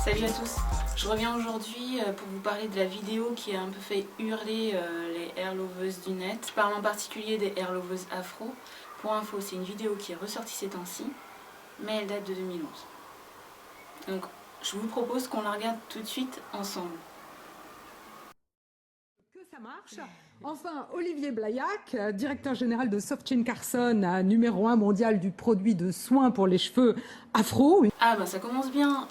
Salut à tous, je reviens aujourd'hui pour vous parler de la vidéo qui a un peu fait hurler les hair lovers du net. Je parle en particulier des hair lovers afro. Pour info, c'est une vidéo qui est ressortie ces temps-ci, mais elle date de 2011. Donc je vous propose qu'on la regarde tout de suite ensemble. Que ça marche. Enfin, Olivier Blaillac, directeur général de Softchain Carson, numéro 1 mondial du produit de soins pour les cheveux afro. Ah bah ça commence bien,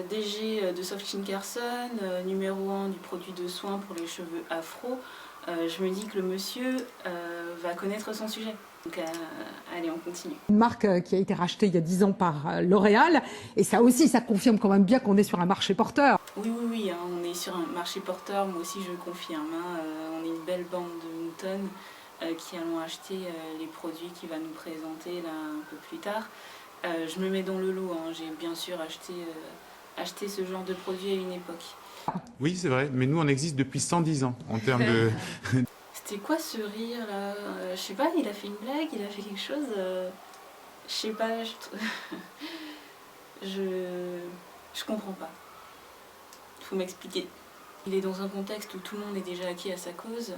DG de Softchain Carson, numéro 1 du produit de soins pour les cheveux afro. Je me dis que le monsieur va connaître son sujet. Donc allez, on continue. Une marque qui a été rachetée il y a 10 ans par L'Oréal. Et ça aussi, ça confirme quand même bien qu'on est sur un marché porteur. Oui, hein, on est sur un marché porteur, moi aussi je le confirme. Hein, on est une belle bande de moutons qui allons acheter les produits qu'il va nous présenter là un peu plus tard. Je me mets dans le lot, hein, j'ai bien sûr acheté ce genre de produit à une époque. Oui, c'est vrai, mais nous on existe depuis 110 ans en termes de... C'était quoi ce rire là? Je sais pas, il a fait une blague, il a fait quelque chose. Je sais pas, je comprends pas. Il faut m'expliquer. Il est dans un contexte où tout le monde est déjà acquis à sa cause.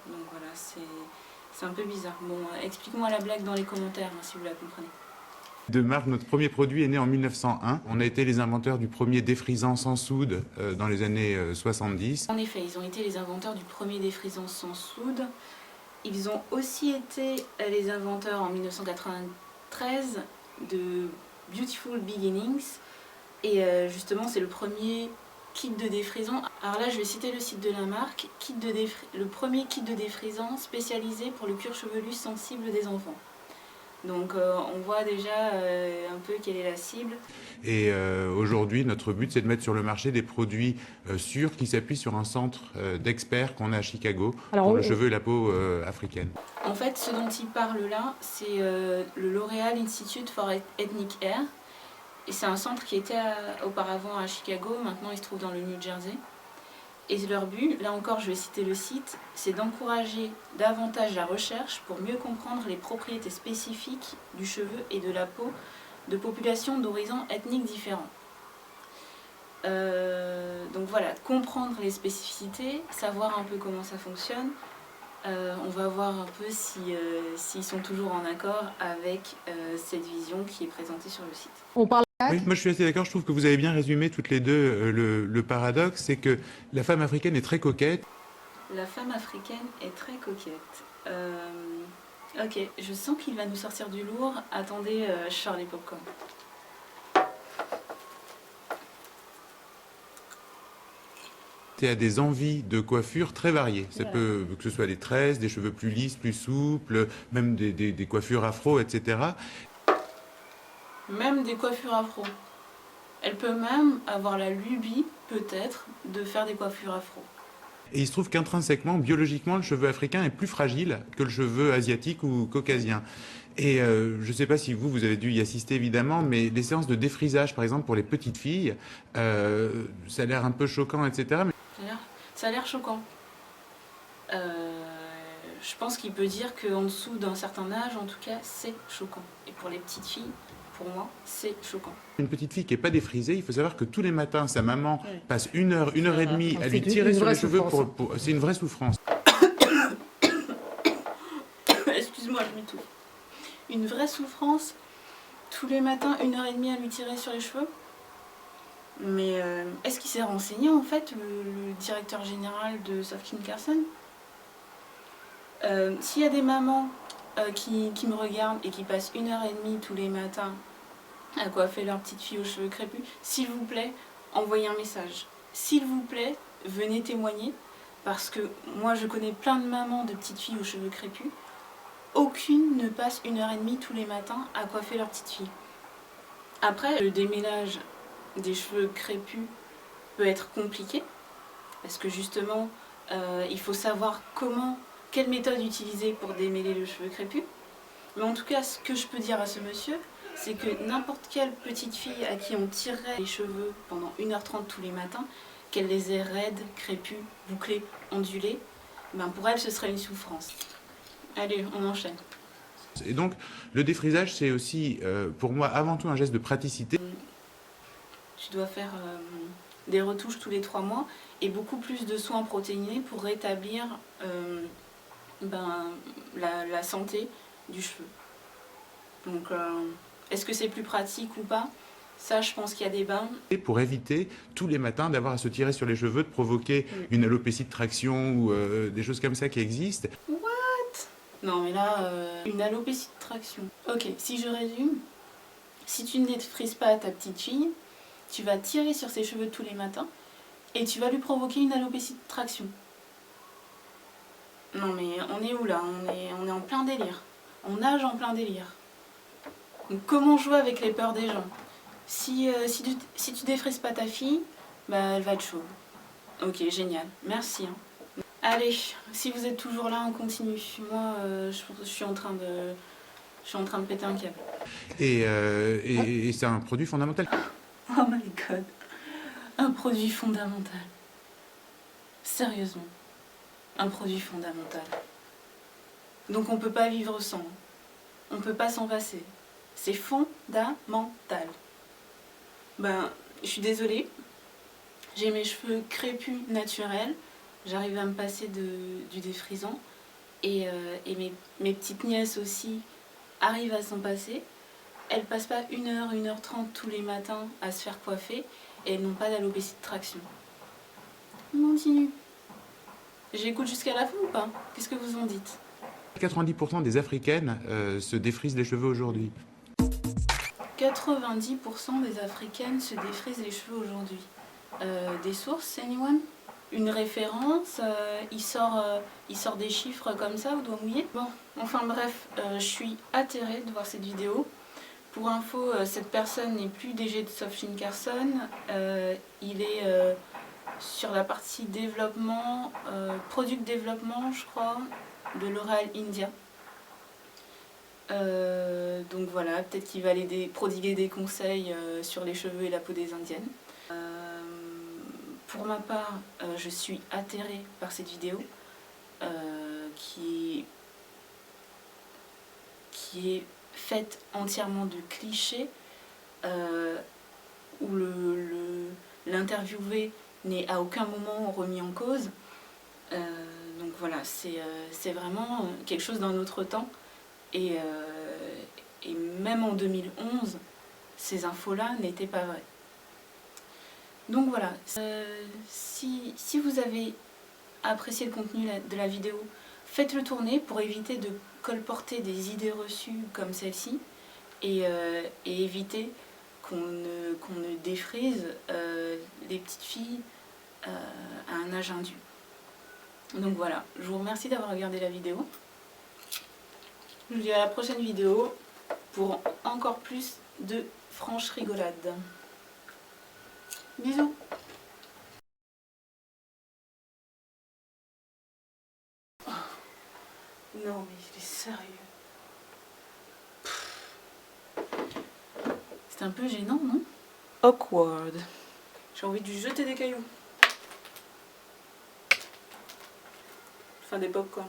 Donc voilà, c'est un peu bizarre. Bon, explique-moi la blague dans les commentaires hein, si vous la comprenez. De marque, notre premier produit est né en 1901. On a été les inventeurs du premier défrisant sans soude dans les années 70. En effet, ils ont été les inventeurs du premier défrisant sans soude. Ils ont aussi été les inventeurs en 1993 de Beautiful Beginnings. Et justement, c'est le premier kit de défrisant. Alors là, je vais citer le site de la marque. Le premier kit de défrisant spécialisé pour le cuir chevelu sensible des enfants. Donc on voit déjà un peu quelle est la cible. Et aujourd'hui, notre but, c'est de mettre sur le marché des produits sûrs qui s'appuient sur un centre d'experts qu'on a à Chicago pour le cheveu et la peau africaine. En fait, ce dont il parle là, c'est le L'Oréal Institute for Ethnic Hair. Et c'est un centre qui était auparavant à Chicago, maintenant il se trouve dans le New Jersey. Et leur but, là encore je vais citer le site, c'est d'encourager davantage la recherche pour mieux comprendre les propriétés spécifiques du cheveu et de la peau de populations d'horizons ethniques différents. Donc voilà, comprendre les spécificités, savoir un peu comment ça fonctionne. On va voir un peu s'ils sont toujours en accord avec cette vision qui est présentée sur le site. On parle. Oui, moi je suis assez d'accord, je trouve que vous avez bien résumé toutes les deux le paradoxe, c'est que la femme africaine est très coquette. La femme africaine est très coquette. Ok, je sens qu'il va nous sortir du lourd. Attendez, je sors les popcorn. Et a des envies de coiffure très variées. Ça peut que ce soit des tresses, des cheveux plus lisses, plus souples, même des coiffures afro, etc. Même des coiffures afro. Elle peut même avoir la lubie, peut-être, de faire des coiffures afro. Et il se trouve qu'intrinsèquement, biologiquement, le cheveu africain est plus fragile que le cheveu asiatique ou caucasien. Et je ne sais pas si vous avez dû y assister évidemment, mais les séances de défrisage, par exemple, pour les petites filles, ça a l'air un peu choquant, etc. Mais... Ça a l'air choquant. Je pense qu'il peut dire qu'en dessous d'un certain âge, en tout cas, c'est choquant. Et pour les petites filles, pour moi, c'est choquant. Une petite fille qui n'est pas défrisée, il faut savoir que tous les matins, sa maman passe une heure et demie à lui tirer sur les cheveux. C'est une vraie souffrance. Excuse-moi, je m'étouffe. Une vraie souffrance, tous les matins, 1h30 à lui tirer sur les cheveux. Mais est-ce qu'il s'est renseigné en fait, le directeur général de Softchain Carson? S'il y a des mamans qui me regardent et qui passent 1h30 tous les matins à coiffer leur petite fille aux cheveux crépus, s'il vous plaît, envoyez un message. S'il vous plaît, venez témoigner, parce que moi je connais plein de mamans de petites filles aux cheveux crépus, aucune ne passe 1h30 tous les matins à coiffer leur petite fille. Après, le démêlage des cheveux crépus peut être compliqué, parce que justement, il faut savoir quelle méthode utiliser pour démêler le cheveu crépus. Mais en tout cas, ce que je peux dire à ce monsieur, c'est que n'importe quelle petite fille à qui on tirerait les cheveux pendant 1h30 tous les matins, qu'elle les ait raides, crépus, bouclés, ondulés, ben pour elle ce serait une souffrance. Allez, on enchaîne. Et donc, le défrisage, c'est aussi, pour moi, avant tout un geste de praticité. Je tu dois faire des retouches tous les 3 mois et beaucoup plus de soins protéinés pour rétablir la santé du cheveu. Donc, est-ce que c'est plus pratique ou pas? Ça, je pense qu'il y a des bains. Et pour éviter tous les matins d'avoir à se tirer sur les cheveux, de provoquer une alopécie de traction ou des choses comme ça qui existent. Non, mais là, une alopécie de traction. Ok, si je résume, si tu ne défrises pas ta petite fille, tu vas tirer sur ses cheveux tous les matins et tu vas lui provoquer une alopécie de traction. Non, mais on est où là? On est en plein délire. On nage en plein délire. Donc, comment jouer avec les peurs des gens? Si tu défrises pas ta fille, bah, elle va être chauve. Ok, génial. Merci. Hein. Allez, si vous êtes toujours là, on continue. Moi, je suis en train de péter un câble. Et c'est un produit fondamental. Oh my god. Un produit fondamental. Sérieusement. Un produit fondamental. Donc on peut pas vivre sans. On peut pas s'en passer. C'est fondamental. Ben, je suis désolée. J'ai mes cheveux crépus naturels. J'arrive à me passer du défrisant. Et mes petites nièces aussi arrivent à s'en passer. Elles passent pas 1h, 1h30 tous les matins à se faire coiffer. Et elles n'ont pas d'alopécie de traction. On continue. J'écoute jusqu'à la fin ou pas? Qu'est-ce que vous en dites? 90% des Africaines se défrisent les cheveux aujourd'hui. 90% des Africaines se défrisent les cheveux aujourd'hui. Des sources, anyone? Une référence? Il sort des chiffres comme ça, au doigt mouillé? Bon, enfin bref, je suis atterrée de voir cette vidéo. Pour info, cette personne n'est plus DG de SoftChin Carson. Il est sur la partie développement, product développement, je crois, de L'Oréal India. Donc voilà, peut-être qu'il va aller prodiguer des conseils sur les cheveux et la peau des Indiennes. Pour ma part, je suis atterrée par cette vidéo qui est faite entièrement de clichés où l'interviewé n'est à aucun moment remis en cause. Donc voilà, c'est vraiment quelque chose d'un autre temps. Et même en 2011, ces infos-là n'étaient pas vraies. Donc voilà, si vous avez apprécié le contenu de la vidéo, faites-le tourner pour éviter de colporter des idées reçues comme celle-ci et éviter qu'on ne défrise les petites filles à un âge indu. Donc voilà, je vous remercie d'avoir regardé la vidéo. Je vous dis à la prochaine vidéo pour encore plus de franche rigolade. Bisous. Oh, non mais il est sérieux. C'est un peu gênant, non? Awkward. J'ai envie de lui jeter des cailloux. Enfin des pop-corn.